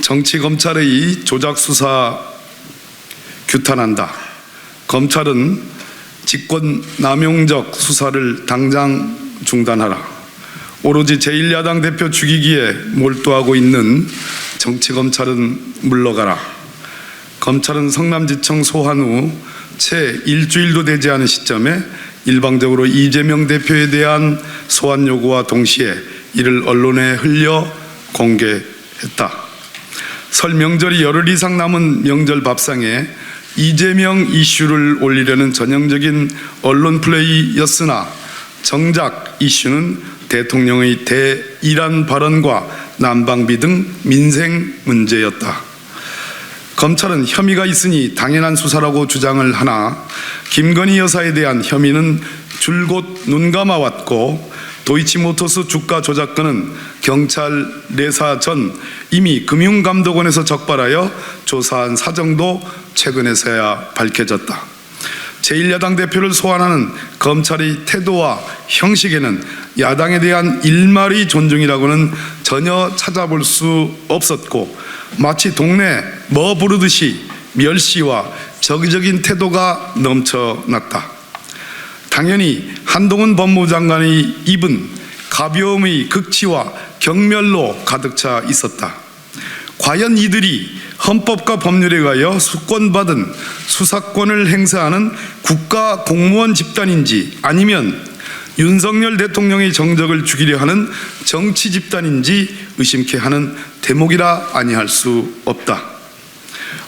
정치검찰의 조작수사 규탄한다. 검찰은 직권남용적 수사를 당장 중단하라. 오로지 제1야당 대표 죽이기에 몰두하고 있는 정치검찰은 물러가라. 검찰은 성남지청 소환 후 채 일주일도 되지 않은 시점에 일방적으로 이재명 대표에 대한 소환 요구와 동시에 이를 언론에 흘려 공개했다. 설 명절이 열흘 이상 남은 명절 밥상에 이재명 이슈를 올리려는 전형적인 언론 플레이였으나 정작 이슈는 대통령의 대이란 발언과 난방비 등 민생 문제였다. 검찰은 혐의가 있으니 당연한 수사라고 주장을 하나 김건희 여사에 대한 혐의는 줄곧 눈감아왔고 도이치모터스 주가 조작건은 경찰 내사 전 이미 금융감독원에서 적발하여 조사한 사정도 최근에서야 밝혀졌다. 제1야당 대표를 소환하는 검찰의 태도와 형식에는 야당에 대한 일말의 존중이라고는 전혀 찾아볼 수 없었고 마치 동네 뭐 부르듯이 멸시와 적의적인 태도가 넘쳐났다. 당연히 한동훈 법무부 장관의 입은 가벼움의 극치와 경멸로 가득 차 있었다. 과연 이들이 헌법과 법률에 의하여 수권받은 수사권을 행사하는 국가 공무원 집단인지 아니면 윤석열 대통령의 정적을 죽이려 하는 정치 집단인지 의심케 하는 대목이라 아니할 수 없다.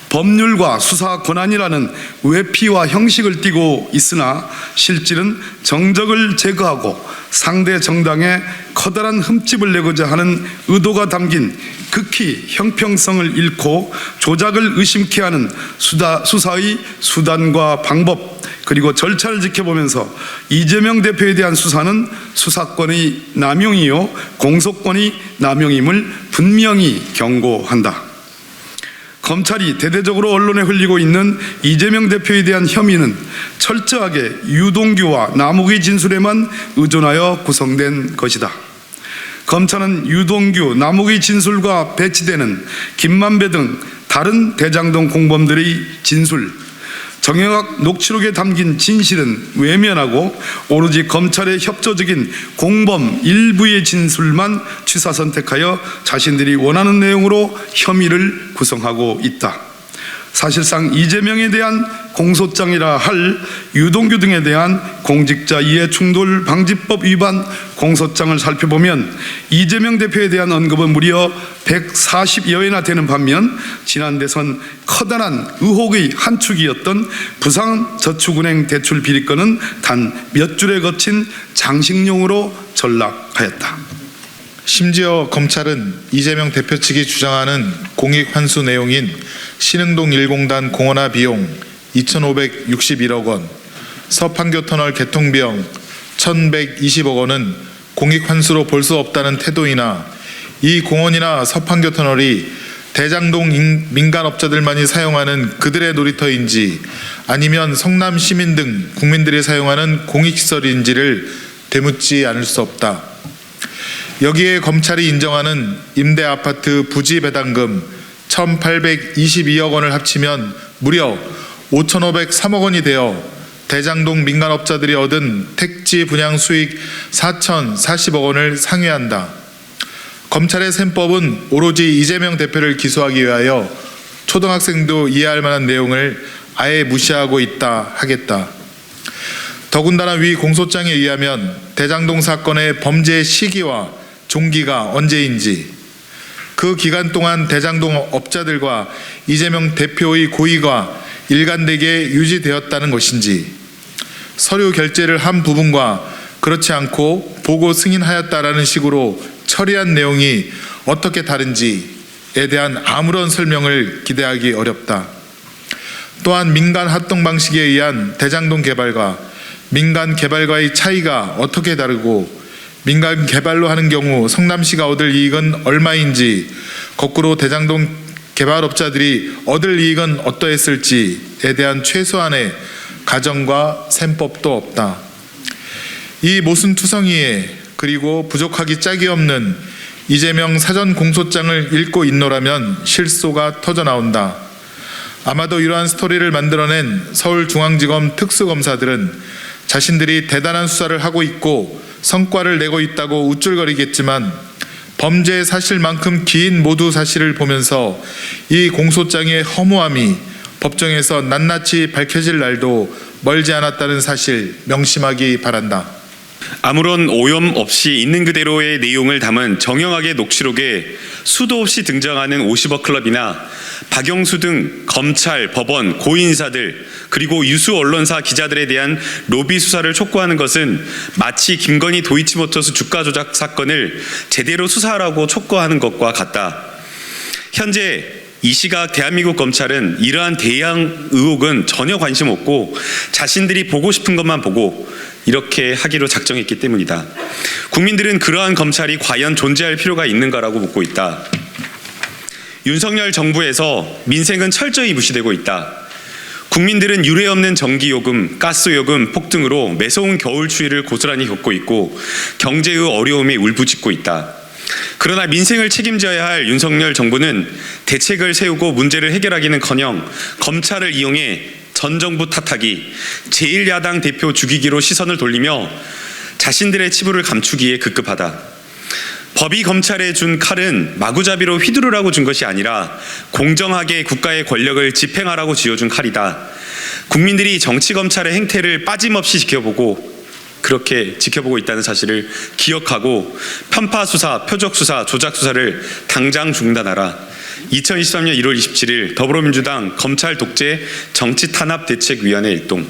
법률과 수사 권한이라는 외피와 형식을 띠고 있으나 실질은 정적을 제거하고 상대 정당에 커다란 흠집을 내고자 하는 의도가 담긴 극히 형평성을 잃고 조작을 의심케 하는 수사의 수단과 방법 그리고 절차를 지켜보면서 이재명 대표에 대한 수사는 수사권의 남용이요 공소권의 남용임을 분명히 경고한다. 검찰이 대대적으로 언론에 흘리고 있는 이재명 대표에 대한 혐의는 철저하게 유동규와 남욱의 진술에만 의존하여 구성된 것이다. 검찰은 유동규, 남욱의 진술과 배치되는 김만배 등 다른 대장동 공범들의 진술, 정영학 녹취록에 담긴 진실은 외면하고 오로지 검찰의 협조적인 공범 일부의 진술만 취사 선택하여 자신들이 원하는 내용으로 혐의를 구성하고 있다. 사실상 이재명에 대한 공소장이라 할 유동규 등에 대한 공직자 이해충돌 방지법 위반 공소장을 살펴보면 이재명 대표에 대한 언급은 무려 140여 회나 되는 반면 지난 대선 커다란 의혹의 한 축이었던 부산저축은행 대출 비리건은 단 몇 줄에 거친 장식용으로 전락하였다. 심지어 검찰은 이재명 대표 측이 주장하는 공익 환수 내용인 신흥동 1공단 공원화 비용 2,561억 원, 서판교 터널 개통 비용 1,120억 원은 공익 환수로 볼 수 없다는 태도이나 이 공원이나 서판교 터널이 대장동 민간업자들만이 사용하는 그들의 놀이터인지 아니면 성남 시민 등 국민들이 사용하는 공익시설인지를 되묻지 않을 수 없다. 여기에 검찰이 인정하는 임대아파트 부지 배당금 1,822억 원을 합치면 무려 5,503억 원이 되어 대장동 민간업자들이 얻은 택지 분양 수익 4,040억 원을 상회한다. 검찰의 셈법은 오로지 이재명 대표를 기소하기 위하여 초등학생도 이해할 만한 내용을 아예 무시하고 있다 하겠다. 더군다나 위 공소장에 의하면 대장동 사건의 범죄 시기와 종기가 언제인지, 그 기간 동안 대장동 업자들과 이재명 대표의 고의가 일관되게 유지되었다는 것인지, 서류 결재를 한 부분과 그렇지 않고 보고 승인하였다라는 식으로 처리한 내용이 어떻게 다른지에 대한 아무런 설명을 기대하기 어렵다. 또한 민간 합동 방식에 의한 대장동 개발과 민간 개발과의 차이가 어떻게 다르고 민간 개발로 하는 경우 성남시가 얻을 이익은 얼마인지, 거꾸로 대장동 개발업자들이 얻을 이익은 어떠했을지에 대한 최소한의 가정과 셈법도 없다. 이 모순투성이에 그리고 부족하기 짝이 없는 이재명 사전 공소장을 읽고 있노라면 실소가 터져 나온다. 아마도 이러한 스토리를 만들어낸 서울중앙지검 특수검사들은 자신들이 대단한 수사를 하고 있고 성과를 내고 있다고 우쭐거리겠지만 범죄 사실만큼 긴 모두 사실을 보면서 이 공소장의 허무함이 법정에서 낱낱이 밝혀질 날도 멀지 않았다는 사실 명심하기 바란다. 아무런 오염 없이 있는 그대로의 내용을 담은 정형학의 녹취록에 수도 없이 등장하는 50억 클럽이나 박영수 등 검찰, 법원, 고위인사들 그리고 유수 언론사 기자들에 대한 로비 수사를 촉구하는 것은 마치 김건희 도이치모터스 주가 조작 사건을 제대로 수사하라고 촉구하는 것과 같다. 현재 이 시각 대한민국 검찰은 이러한 대양 의혹은 전혀 관심 없고 자신들이 보고 싶은 것만 보고 이렇게 하기로 작정했기 때문이다. 국민들은 그러한 검찰이 과연 존재할 필요가 있는가라고 묻고 있다. 윤석열 정부에서 민생은 철저히 무시되고 있다. 국민들은 유례없는 전기요금, 가스요금 폭등으로 매서운 겨울 추위를 고스란히 겪고 있고 경제의 어려움에 울부짖고 있다. 그러나 민생을 책임져야 할 윤석열 정부는 대책을 세우고 문제를 해결하기는커녕 검찰을 이용해 전 정부 탓하기, 제1야당 대표 죽이기로 시선을 돌리며 자신들의 치부를 감추기에 급급하다. 법이 검찰에 준 칼은 마구잡이로 휘두르라고 준 것이 아니라 공정하게 국가의 권력을 집행하라고 쥐어준 칼이다. 국민들이 정치검찰의 행태를 빠짐없이 그렇게 지켜보고 있다는 사실을 기억하고 편파 수사, 표적 수사, 조작 수사를 당장 중단하라. 2023년 1월 27일 더불어민주당 검찰 독재 정치 탄압 대책위원회 일동.